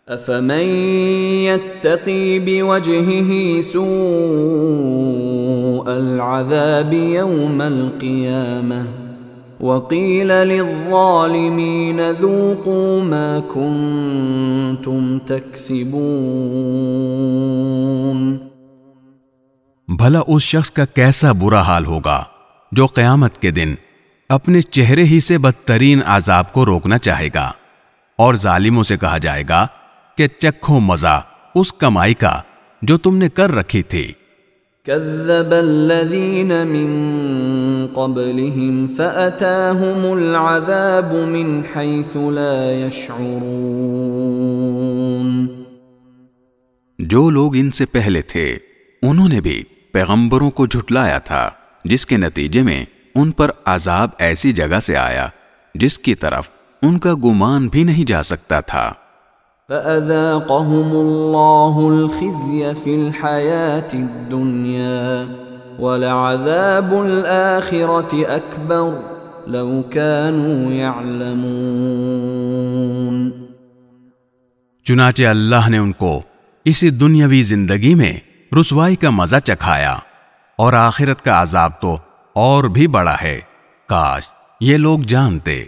أفمن يتقي بوجهه سوء العذاب يوم القيامة وقيل للظالمين ذوقوا ما كنتم تكسبون۔ بھلا اس شخص کا کیسا برا حال ہوگا جو قیامت کے دن اپنے چہرے ہی سے بدترین عذاب کو روکنا چاہے گا، اور ظالموں سے کہا جائے گا کہ چکھو مزہ اس کمائی کا جو تم نے کر رکھی تھی۔ كذب الذين من قبلهم فأتاهم العذاب من حيث لا يشعرون۔ جو لوگ ان سے پہلے تھے انہوں نے بھی پیغمبروں کو جھٹلایا تھا، جس کے نتیجے میں ان پر عذاب ایسی جگہ سے آیا جس کی طرف ان کا گمان بھی نہیں جا سکتا تھا۔ فَأَذَاقَهُمُ اللَّهُ الْخِزْيَ فِي الْحَيَاةِ الدُّنْيَا وَلَعَذَابُ الْآخِرَةِ أَكْبَرُ لَوْ كَانُوا يَعْلَمُونَ۔ چنانچہ اللہ نے ان کو اسی دنیاوی زندگی میں رسوائی کا مزہ چکھایا، اور آخرت کا عذاب تو اور بھی بڑا ہے، کاش یہ لوگ جانتے۔